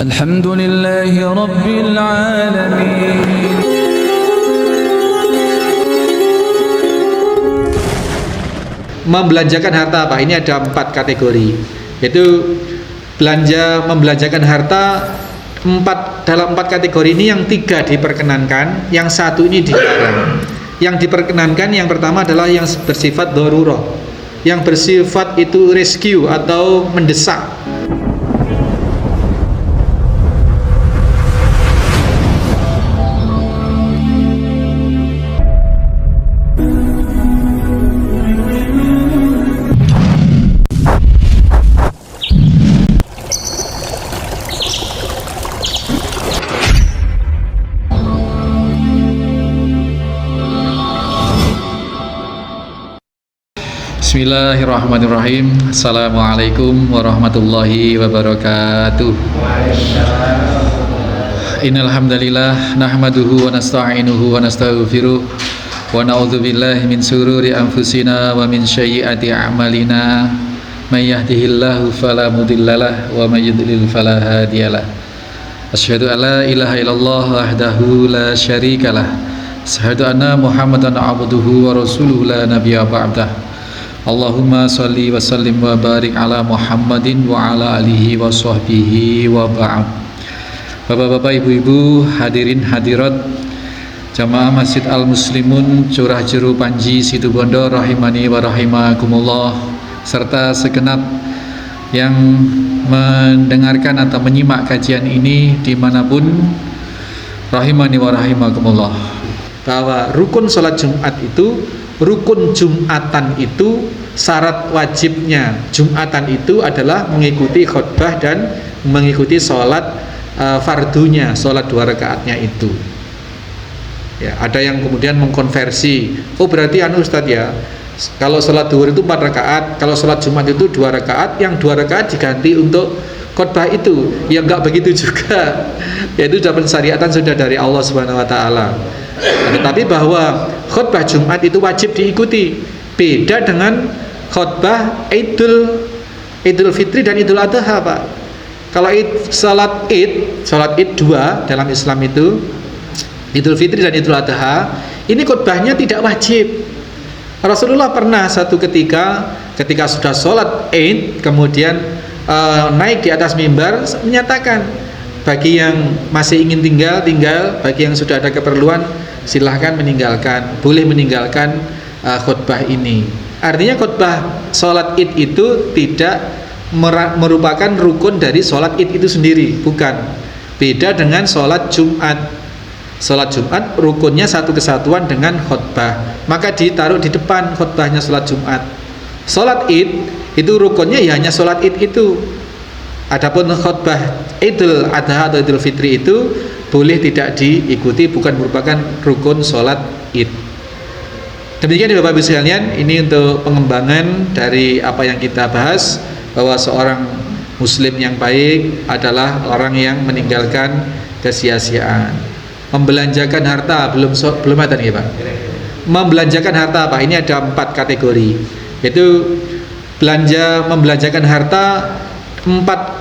Alhamdulillahi Rabbil Alamin. Membelanjakan harta apa? Ini ada 4 kategori, yaitu membelanjakan harta dalam 4 kategori ini yang 3 diperkenankan, yang 1 ini dilarang. Yang diperkenankan yang pertama adalah yang bersifat darurah, yang bersifat itu rescue atau mendesak. Bismillahirrahmanirrahim. Assalamualaikum warahmatullahi wabarakatuh. Innal hamdalillah nahmaduhu wa nasta'inuhu wa nastaghfiruh wa na'udzu billahi min shururi anfusina wa min sayyiati a'malina. May yahdihillahu fala mudhillalah wa may yudlil fala hadiyalah. Asyhadu an la ilaha illallah wahdahu la syarikalah. Asyhadu anna Muhammadan abduhu wa rasuluhu la nabiyya ba'dah. Allahumma salli wa sallim wa barik ala Muhammadin wa ala alihi wa sahbihi wa ba'd. Bapak-bapak, ibu-ibu, hadirin hadirat jamaah Masjid Al-Muslimun Curah Jeru Panji Situbondo rahimani wa rahimakumullah, serta segenap yang mendengarkan atau menyimak kajian ini dimanapun rahimani wa rahimakumullah, bahwa rukun sholat Jumat itu, rukun Jumatan itu, syarat wajibnya Jumatan itu adalah mengikuti khutbah dan mengikuti sholat fardunya, sholat 2 rakaatnya itu. Ya, ada yang kemudian mengkonversi, oh berarti Ustadz ya, kalau sholat duhur itu 4 rakaat, kalau sholat Jumat itu 2 rakaat, yang 2 rakaat diganti untuk khutbah itu. Ya enggak begitu juga, yaitu sudah pensyariatan sudah dari Allah Subhanahu wa taala. Tetapi bahwa khutbah Jumat itu wajib diikuti, beda dengan khutbah Idul Fitri dan Idul Adha, Pak. Kalau salat Id 2 dalam Islam itu, Idul Fitri dan Idul Adha, ini khutbahnya tidak wajib. Rasulullah pernah satu ketika sudah sholat Id, kemudian naik di atas mimbar menyatakan, bagi yang masih ingin tinggal, bagi yang sudah ada keperluan silahkan boleh meninggalkan khutbah ini. Artinya khutbah sholat Id itu tidak merupakan rukun dari sholat Id itu sendiri, bukan. Beda dengan sholat Jumat. Sholat Jumat rukunnya satu kesatuan dengan khutbah, maka ditaruh di depan khutbahnya sholat Jumat. Sholat Id itu rukunnya ya hanya sholat Id itu. Adapun khutbah Idul Adha atau Idul Fitri itu boleh tidak diikuti, bukan merupakan rukun sholat Id. Demikian Bapak Ibu sekalian, ini untuk pengembangan dari apa yang kita bahas, bahwa seorang muslim yang baik adalah orang yang meninggalkan kesia-siaan. Membelanjakan harta belum ada nih Pak. Membelanjakan harta apa? Ini ada 4 kategori, yaitu membelanjakan harta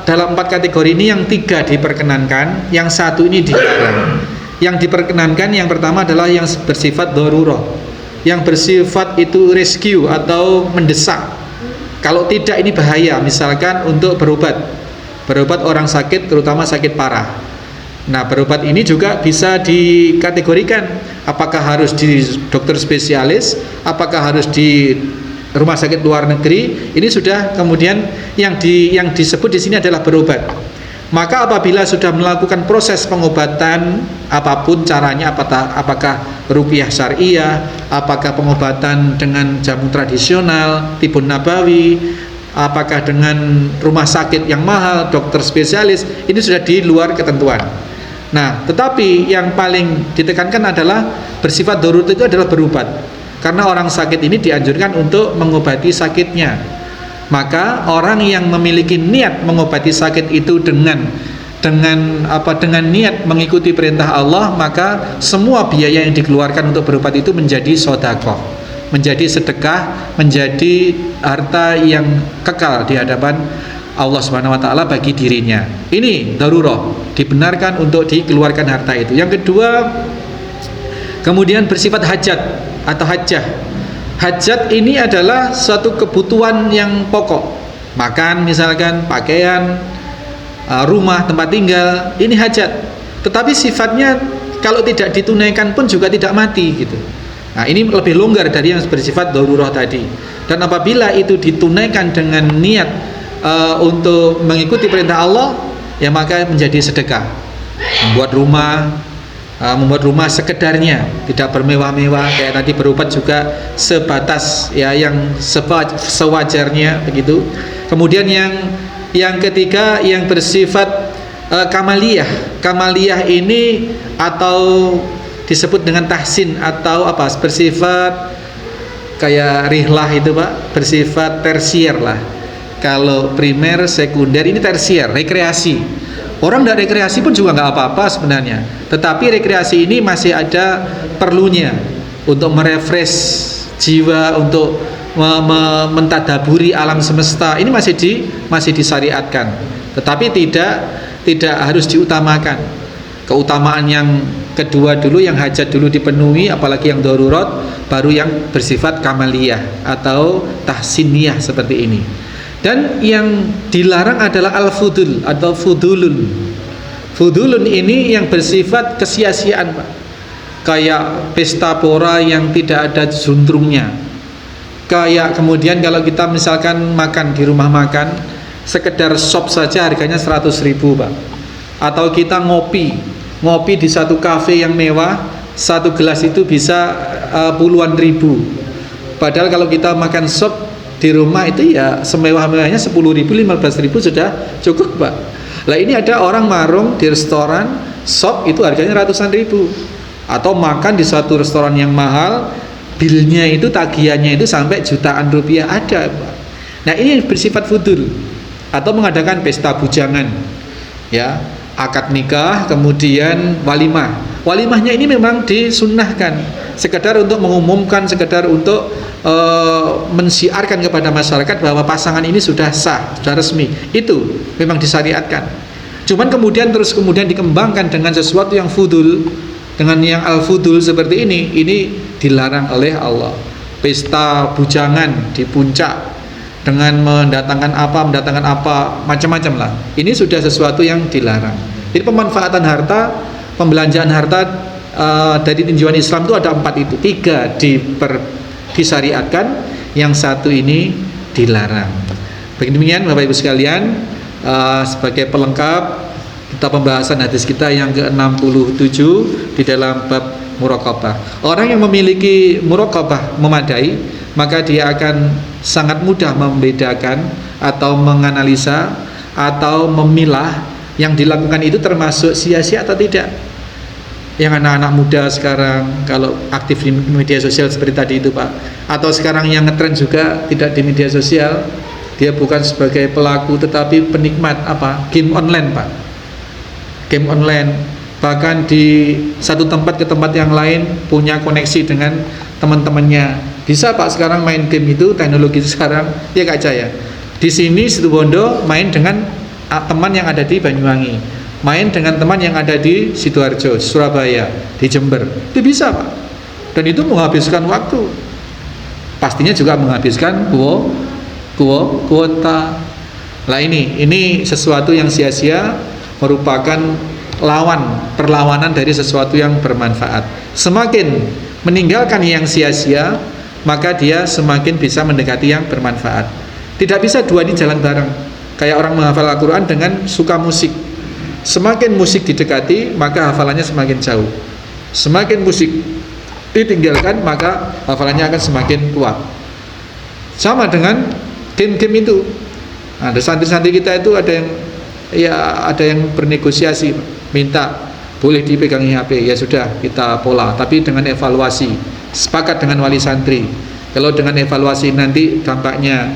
dalam 4 kategori ini yang 3 diperkenankan, yang 1 ini dilarang. Yang diperkenankan yang pertama adalah yang bersifat darurah, yang bersifat itu rescue atau mendesak. Kalau tidak ini bahaya, misalkan untuk berobat orang sakit, terutama sakit parah. Nah, berobat ini juga bisa dikategorikan, apakah harus di dokter spesialis, apakah harus di rumah sakit luar negeri. Ini sudah kemudian yang disebut di sini adalah berobat. Maka apabila sudah melakukan proses pengobatan apapun caranya, apakah ruqyah syariah, apakah pengobatan dengan jamu tradisional, tibun nabawi, apakah dengan rumah sakit yang mahal, dokter spesialis, ini sudah di luar ketentuan. Nah, tetapi yang paling ditekankan adalah bersifat darurat itu adalah berobat. Karena orang sakit ini dianjurkan untuk mengobati sakitnya. Maka orang yang memiliki niat mengobati sakit itu dengan niat mengikuti perintah Allah, maka semua biaya yang dikeluarkan untuk berobat itu menjadi sedekah, menjadi sedekah, menjadi harta yang kekal di hadapan Allah Subhanahu wa taala bagi dirinya. Ini darurah, dibenarkan untuk dikeluarkan harta itu. Yang kedua, kemudian bersifat hajat atau hajah. Hajat ini adalah suatu kebutuhan yang pokok. Makan misalkan, pakaian, rumah, tempat tinggal, ini hajat. Tetapi sifatnya kalau tidak ditunaikan pun juga tidak mati gitu. Nah, ini lebih longgar dari yang bersifat darurah tadi. Dan apabila itu ditunaikan dengan niat untuk mengikuti perintah Allah, ya maka menjadi sedekah. Membuat rumah sekedarnya, tidak bermewah-mewah kayak tadi, berobat juga sebatas ya yang sewajarnya begitu. Kemudian yang ketiga yang bersifat kamaliyah. Kamaliyah ini atau disebut dengan tahsin atau apa, bersifat kayak rihlah itu Pak, bersifat tersier lah. Kalau primer, sekunder, ini tersier, rekreasi. Orang tidak rekreasi pun juga nggak apa-apa sebenarnya. Tetapi rekreasi ini masih ada perlunya untuk merefresh jiwa, untuk mentadaburi alam semesta. Ini masih disyariatkan. Tetapi tidak harus diutamakan. Keutamaan yang kedua dulu, yang hajat dulu dipenuhi, apalagi yang darurat, baru yang bersifat kamaliyah atau tahsiniyah seperti ini. Dan yang dilarang adalah al-fudul atau fudulun. Fudulun ini yang bersifat kesia-siaan Pak. Kayak pesta pora yang tidak ada juntrungnya. Kayak kemudian kalau kita misalkan makan di rumah makan, sekedar sop saja harganya 100.000 Pak. Atau kita ngopi di satu kafe yang mewah, satu gelas itu bisa puluhan ribu. Padahal kalau kita makan sop di rumah itu ya semewah-mewahnya 10.000, 15.000 sudah cukup Pak. Lah ini ada orang marung di restoran sop itu harganya ratusan ribu. Atau makan di suatu restoran yang mahal, bilnya itu, tagihannya itu sampai jutaan rupiah ada Pak. Nah ini bersifat fudul. Atau mengadakan pesta bujangan, ya, akad nikah, kemudian walimah. Walimahnya ini memang disunnahkan, sekedar untuk mengumumkan, sekedar untuk mensiarkan kepada masyarakat bahwa pasangan ini sudah sah, sudah resmi. Itu memang disyariatkan. Cuman kemudian dikembangkan dengan sesuatu yang fudul, dengan yang al-fudul seperti ini dilarang oleh Allah. Pesta bujangan di puncak dengan mendatangkan apa, macam-macam lah. Ini sudah sesuatu yang dilarang. Jadi pemanfaatan harta, pembelanjaan harta dari tinjauan Islam itu ada 4 itu. 3 disyariatkan, yang 1 ini dilarang. Demikian Bapak Ibu sekalian, sebagai pelengkap kita pembahasan hadis kita yang ke-67 di dalam bab muraqabah. Orang yang memiliki muraqabah memadai, maka dia akan sangat mudah membedakan atau menganalisa atau memilah yang dilakukan itu termasuk sia-sia atau tidak. Yang anak-anak muda sekarang kalau aktif di media sosial seperti tadi itu Pak, atau sekarang yang ngetren juga tidak di media sosial, dia bukan sebagai pelaku tetapi penikmat game online Pak. Game online, bahkan di satu tempat ke tempat yang lain punya koneksi dengan teman-temannya. Bisa Pak sekarang main game itu, teknologi sekarang ya Kak Jaya. Di sini Situbondo main dengan teman yang ada di Banyuwangi, main dengan teman yang ada di Sidoarjo, Surabaya, di Jember. Itu bisa Pak. Dan itu menghabiskan waktu. Pastinya juga menghabiskan kuota. Lah ini sesuatu yang sia-sia, merupakan perlawanan dari sesuatu yang bermanfaat. Semakin meninggalkan yang sia-sia, maka dia semakin bisa mendekati yang bermanfaat. Tidak bisa dua ini jalan bareng. Kayak orang menghafal Al-Quran dengan suka musik. Semakin musik didekati, maka hafalannya semakin jauh. Semakin musik ditinggalkan, maka hafalannya akan semakin kuat. Sama dengan game-game itu. Nah, santri-santri kita itu ada yang bernegosiasi, minta boleh dipegangi HP, ya sudah kita pola, tapi dengan evaluasi. Sepakat dengan wali santri. Kalau dengan evaluasi nanti dampaknya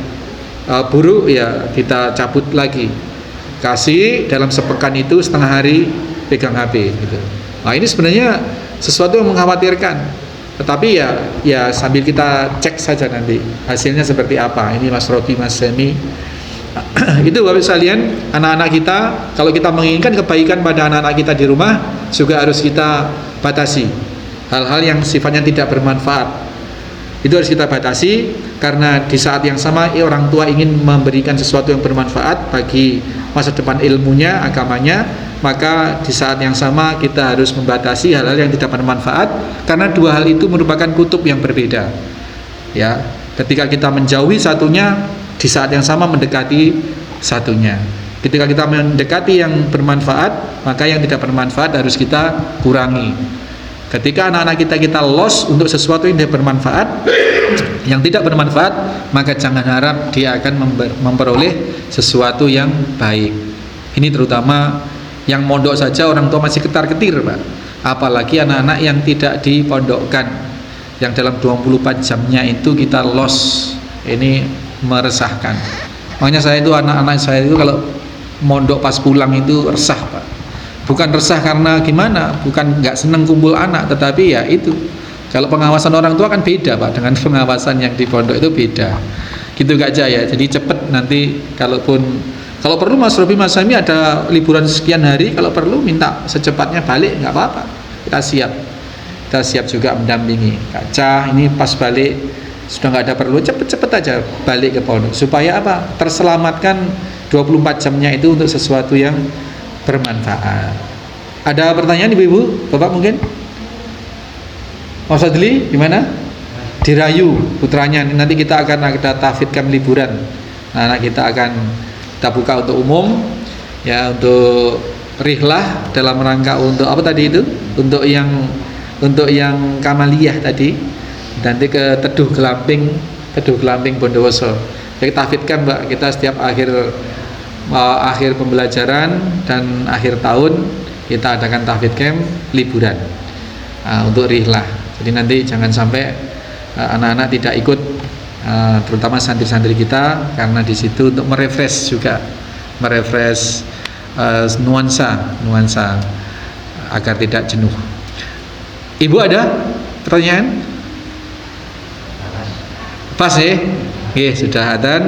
buruk, ya kita cabut lagi. Kasih dalam sepekan itu setengah hari pegang HP gitu. Nah, ini sebenarnya sesuatu yang mengkhawatirkan. Tetapi ya sambil kita cek saja nanti hasilnya seperti apa. Ini Mas Robi, Mas Semi, Itu Bapak sekalian, anak-anak kita, kalau kita menginginkan kebaikan pada anak-anak kita di rumah, juga harus kita batasi hal-hal yang sifatnya tidak bermanfaat. Itu harus kita batasi, karena di saat yang sama orang tua ingin memberikan sesuatu yang bermanfaat bagi masa depan ilmunya, agamanya, maka di saat yang sama kita harus membatasi hal-hal yang tidak bermanfaat, karena dua hal itu merupakan kutub yang berbeda. Ya, ketika kita menjauhi satunya, di saat yang sama mendekati satunya. Ketika kita mendekati yang bermanfaat, maka yang tidak bermanfaat harus kita kurangi. Ketika anak-anak kita lost untuk sesuatu yang tidak bermanfaat, yang tidak bermanfaat, maka jangan harap dia akan memperoleh sesuatu yang baik. Ini terutama yang mondok saja orang tua masih ketar-ketir, Pak. Apalagi anak-anak yang tidak dipondokkan, yang dalam 24 jamnya itu kita lost. Ini meresahkan. Makanya saya itu, anak-anak saya itu kalau mondok pas pulang itu resah, Pak. Bukan resah karena gimana, bukan nggak seneng kumpul anak, tetapi ya itu, kalau pengawasan orang tua kan beda, Pak, dengan pengawasan yang di pondok itu beda. Gitu aja ya. Jadi cepet nanti, kalau perlu Mas Robi, Mas Sami ada liburan sekian hari, kalau perlu minta secepatnya balik, nggak apa-apa. Kita siap juga mendampingi. Kaca ini pas balik sudah nggak ada perlu, cepet-cepet aja balik ke pondok, supaya apa? Terselamatkan 24 jamnya itu untuk sesuatu yang bermanfaat. Ada pertanyaan ibu-ibu, bapak mungkin? Mas Adli gimana? Dirayu putranya, nanti kita akan ada tahfidz liburan. Nah, anak kita akan kita buka untuk umum, ya, untuk rihlah dalam rangka untuk apa tadi itu? Untuk yang kamaliyah tadi. Nanti ke Teduh Gelamping Bondowoso. Jadi tahfidzkan, Mbak, kita setiap akhir pembelajaran dan akhir tahun kita adakan tahfidz camp liburan untuk rihlah. Jadi nanti jangan sampai anak-anak tidak ikut, terutama santri-santri kita, karena di situ untuk merefresh nuansa agar tidak jenuh. Ibu ada pertanyaan? Pas ya? Oke, sudah adzan.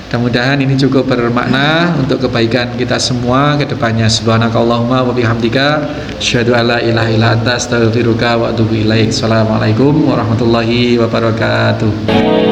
Mudah-mudahan ini cukup bermakna untuk kebaikan kita semua ke depannya. Subhanakallahumma wa bihamdika asyhadu an la ilaha illa anta astaghfiruka wa atubu ilaik. Assalamualaikum warahmatullahi wabarakatuh.